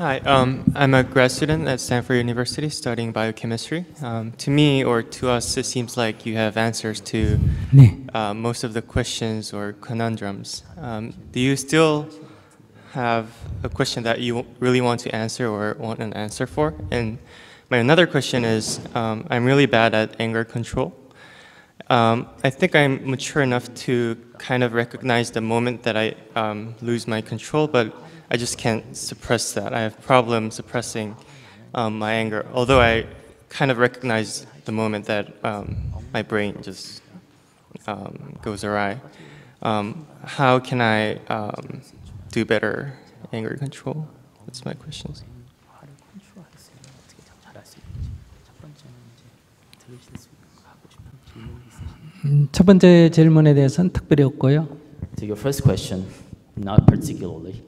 Hi, I'm a grad student at Stanford University studying biochemistry. To me, or to us, it seems like you have answers to 네. most of the questions or conundrums. Do you still have a question that you really want to answer or want an answer for? And my another question is, I'm really bad at anger control. I think I'm mature enough to kind of recognize the moment that I lose my control, but I just can't suppress that. I have problems suppressing my anger, although I kind of recognize the moment that my brain just goes awry. How can I do better anger control? That's my question. 첫 번째 질문에 대해서는 특별히 없고요. To your first question, not particularly,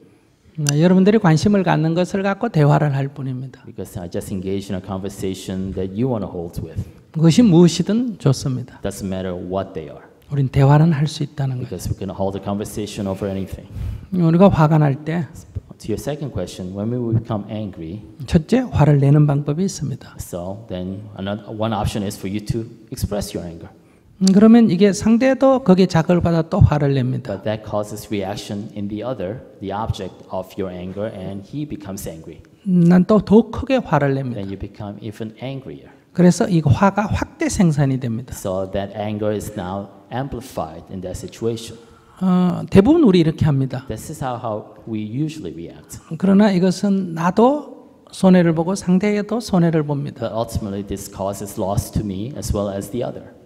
여러분들이 관심을 갖는 것을 갖고 대화를 할 뿐입니다. because I just engaged in a conversation that you want to hold with. 그것이 무엇이든 좋습니다. Doesn't matter what they are, 우린 대화는 할 수 있다는 거예요. because we can hold a conversation over anything. 우리가 화가 날 때 To your second question, when we become angry, 첫째 화를 내는 방법이 있습니다. so then one option is for you to express your anger. 그러면 이게 상대도 거기에 자극을 받아 또 화를 냅니다. But that causes reaction in the other, the object of your anger, and he becomes angry. 난 또 더 크게 화를 냅니다. Then you become even angrier. 그래서 이 화가 확대 생산이 됩니다. So that anger is now amplified in that situation. 대부분 우리 이렇게 합니다. This is how we usually react. 그러나 이것은 나도 손해를 보고 상대에도 손해를 봅니다. But ultimately, this causes loss to me as well as the other.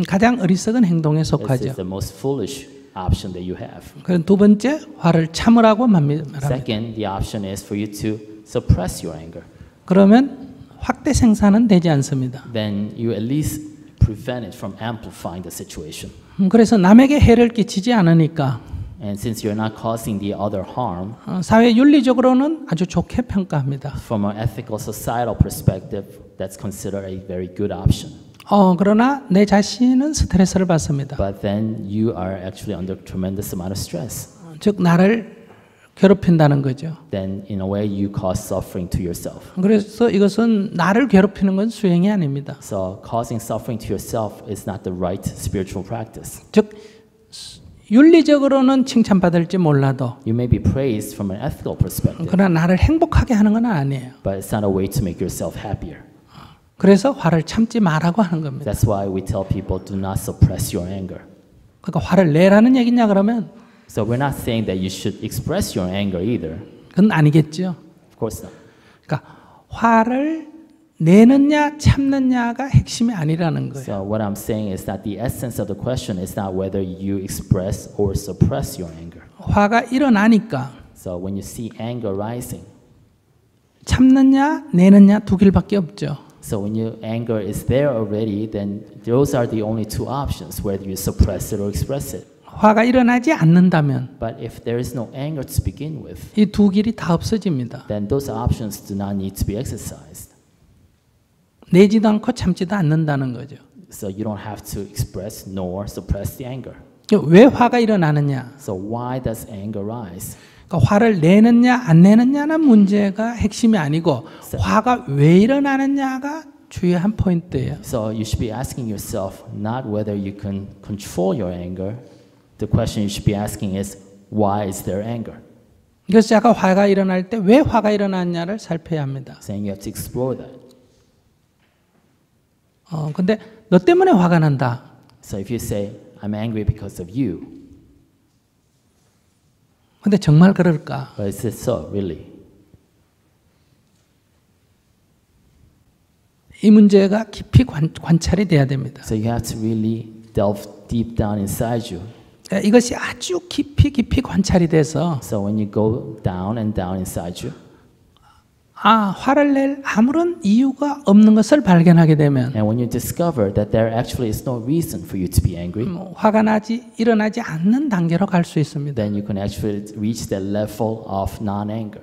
가장 어리석은 행동에 This 속하죠. is the most foolish option that you have. 그럼 두 번째 화를 참으라고 말합니다. Second, the option is for you to suppress your anger. 그러면 확대 생산은 되지 않습니다. Then you at least prevent it from amplifying the situation. 그래서 남에게 해를 끼치지 않으니까 And since you're not causing the other harm, 사회 윤리적으로는 아주 좋게 평가합니다. from an ethical societal perspective, that's considered a very good option. 그러나 내 자신은 스트레스를 받습니다. But then you are actually under tremendous amount of stress. 즉 나를 괴롭힌다는 거죠. Then in a way you cause suffering to yourself. 그래서 이것은 나를 괴롭히는 건 수행이 아닙니다. So causing suffering to yourself is not the right spiritual practice. 즉 윤리적으로는 칭찬받을지 몰라도 You may be praised from an ethical perspective, 그러나 나를 행복하게 하는 건 아니에요. but it's not a way to make yourself happier. 그래서 화를 참지 말라고 하는 겁니다. That's why we tell people do not suppress your anger. 그러니까 화를 내라는 얘기냐 그러면 So we're not saying that you should express your anger either. 그건 아니겠죠. Of course not. 그러니까 화를 내느냐 참느냐가 핵심이 아니라는 거예요. So what I'm saying is that the essence of the question is not whether you express or suppress your anger. 화가 일어나니까 So when you see anger rising, 참느냐 내느냐 두 길밖에 없죠. so when your anger is there already, then those are the only two options, whether you suppress it or express it. 화가 일어나지 않는다면 But if there is no anger to begin with, 이 두 길이 다 없어집니다. then those options do not need to be exercised. 내지도 않고 참지도 않는다는 거죠. So you don't have to express nor suppress the anger. 왜 화가 일어나느냐? So why does anger rise? 그러니까 화를 내느냐 안 내느냐는 문제가 핵심이 아니고 화가 왜 일어나느냐가 주요한 포인트예요. So you should be asking yourself not whether you can control your anger. The question you should be asking is why is there anger? 그래서 제가 화가 일어날 때 왜 화가 일어났냐를 살펴야 합니다. Saying you have to explore that. 근데 너 때문에 화가 난다. So if you say I'm angry because of you, 근데 정말 그럴까? but is it so really? 이 문제가 깊이 관찰이 돼야 됩니다. So you have to really delve deep down inside you. 이것이 아주 깊이 관찰이 돼서 So when you go down and down inside you, 화를 낼 아무런 이유가 없는 것을 발견하게 되면 and when you discover that there actually is no reason for you to be angry, 화가 일어나지 않는 단계로 갈 수 있습니다. then you can actually reach that level of non-anger.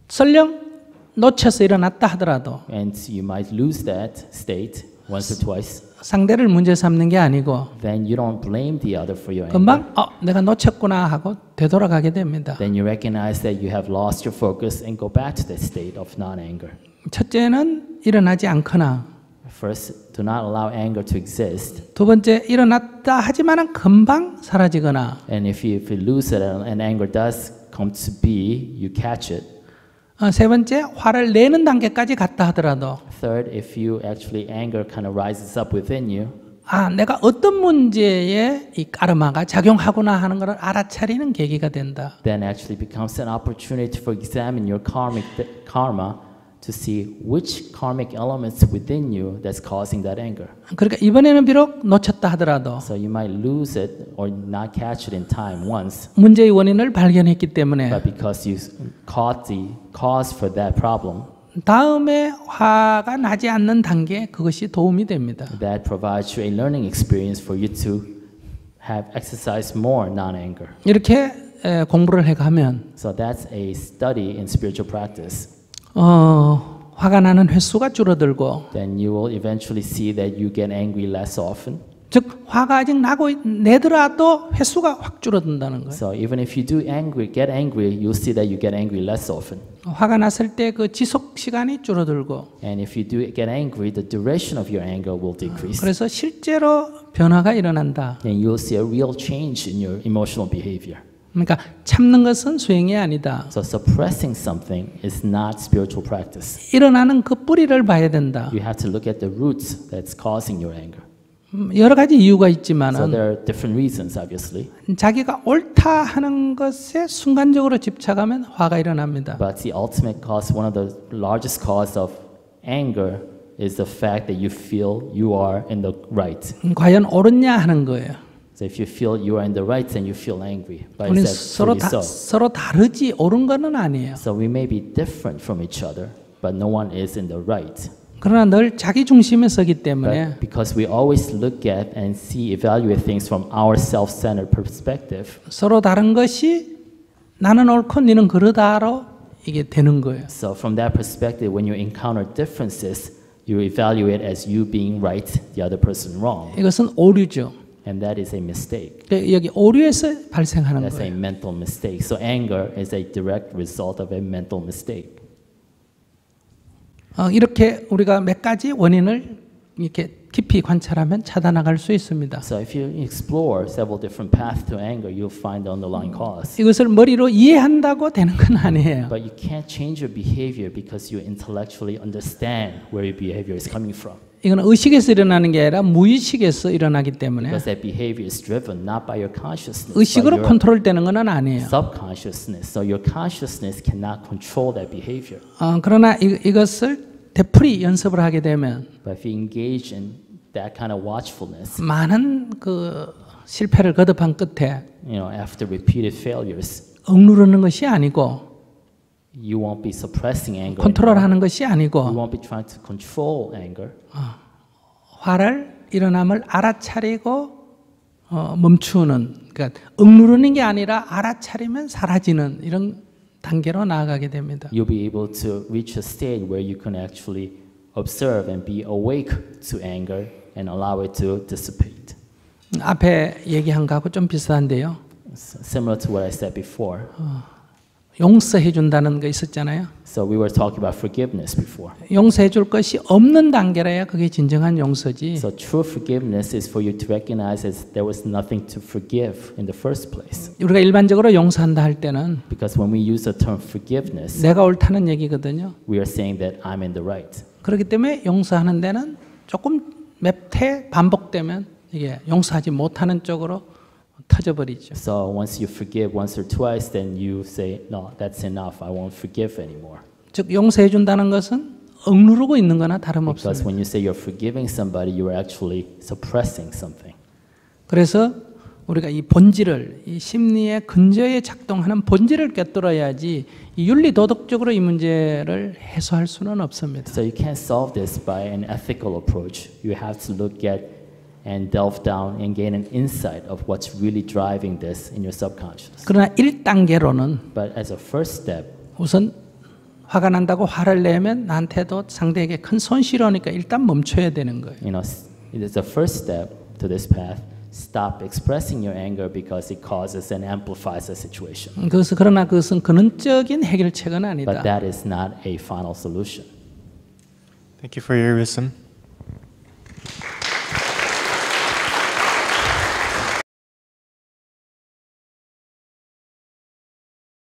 설령 놓쳐서 일어났다 하더라도 And you might lose that state. once or twice, 상대를 문제 삼는 게 아니고 then you don't blame the other for your anger. 금방 내가 놓쳤구나 하고 되돌아가게 됩니다. Then you recognize that you have lost your focus and go back to that state of non-anger. 첫째는 일어나지 않거나 First, do not allow anger to exist. 두 번째 일어났다 하지만은 금방 사라지거나 And if you lose it and anger does come to be, you catch it. 세 번째 화를 내는 단계까지 갔다 하더라도 Third, if you actually anger kind of rises up within you, 내가 어떤 문제에 이 까르마가 작용하구나 하는 것을 알아차리는 계기가 된다. then actually becomes an opportunity for examine your karma to see which karmic elements within you that's causing that anger. 그러니까 이번에는 비록 놓쳤다 하더라도 So you might lose it or not catch it in time once, 문제의 원인을 발견했기 때문에 but because you caught the cause for that problem, 다음에 화가 나지 않는 단계 그것이 도움이 됩니다. that provides you a learning experience for you to have exercised more non-anger. 이렇게 공부를 해가면 So that's a study in spiritual practice. 화가 나는 횟수가 줄어들고 Then you will eventually see that you get angry less often. 즉 화가 아직 나고 내더라도 횟수가 확 줄어든다는 거예요. So even if you do get angry, you'll see that you get angry less often. 화가 났을 때 그 지속 시간이 줄어들고 And if you do get angry, the duration of your anger will decrease. 그래서 실제로 변화가 일어난다. And you'll see a real change in your emotional behavior. 그러니까 참는 것은 수행이 아니다. So suppressing something is not spiritual practice. 일어나는 그 뿌리를 봐야 된다. You have to look at the roots that's causing your anger. 여러 가지 이유가 So 있지만은 there are different reasons, obviously. 자기가 옳다 하는 것에 순간적으로 집착하면 화가 일어납니다. But the ultimate cause, one of the largest cause of anger is the fact that you feel you are in the right. 과연 옳으냐 하는 거예요. So if you feel you are in the right, then you feel angry. But 우리는 is that truly so? 서로 다르지 옳은 거는 아니에요. So we may be different from each other, but no one is in the right. 그러나 늘 자기 중심에 서기 때문에 But because we always look at and evaluate things from our self-centered perspective, 서로 다른 것이 나는 옳고 너는 그러다로 이게 되는 거예요. so from that perspective, when you encounter differences, you evaluate as you being right, the other person wrong. 이것은 오류죠. And that is a mistake. 여기 오류에서 발생하는 That's a 거예요. mental mistake. So anger is a direct result of a mental mistake. 이렇게 우리가 몇 가지 원인을 이렇게 깊이 관찰하면 찾아나갈 수 있습니다. So if you explore several different paths to anger, you'll find the underlying cause. 이것을 머리로 이해한다고 되는 건 아니에요. But you can't change your behavior because you intellectually understand where your behavior is coming from. 이건 의식에서 일어나는 게 아니라 무의식에서 일어나기 때문에 Because that behavior is driven not by your consciousness, but 의식으로 your 컨트롤되는 건 아니에요. subconsciousness. So your consciousness cannot control that behavior. 그러나 이것을 되풀이 연습을 하게 되면 But if you engage in that kind of watchfulness, 많은 그 실패를 거듭한 끝에 after repeated failures, 억누르는 것이 아니고 you won't be suppressing anger. 컨트롤하는 것이 You 아니고 won't be trying to control anger. 화를 일어남을 알아차리고 멈추는 그러니까 억누르는 게 아니라 알아차리면 사라지는 이런 단계로 나아가게 됩니다. You'll be able to reach a state where you can actually observe and be awake to anger and allow it to dissipate. 앞에 얘기한 거하고 좀 비슷한데요. Similar to what I said before. 용서해 준다는 거 있었잖아요. So we were talking about forgiveness before. 용서해 줄 것이 없는 단계라야 그게 진정한 용서지. So true forgiveness is for you to recognize that there was nothing to forgive in the first place. 우리가 일반적으로 용서한다 할 때는 Because when we use the term forgiveness, 내가 옳다는 얘기거든요. we are saying that I'm in the right. 그렇기 때문에 용서하는 데는 조금 몇 회 반복되면 이게 용서하지 못하는 쪽으로 터져버리죠. So once you forgive once or twice, then you say, no, that's enough. I won't forgive anymore. 즉 용서해 준다는 것은 억누르고 있는 거나 Because 다름없습니다. when you say you're forgiving somebody, you are actually suppressing something. 그래서 우리가 이 본질을 이 심리의 근저에 작동하는 본질을 꿰뚫어야지 이 윤리 도덕적으로 이 문제를 해소할 수는 없습니다. So you can't solve this by an ethical approach. You have to look at and delve down and gain an insight of what's really driving this in your subconscious. 그러나 1단계로는 But as a first step, 우선 화가 난다고 화를 내면 나한테도 상대에게 큰 손실이 오니까 일단 멈춰야 되는 거예요. You know, it is the first step to this path. Stop expressing your anger because it causes and amplifies the situation. 그러나 그것은 근원적인 해결책은 But 아니다. that is not a final solution. Thank you for your wisdom.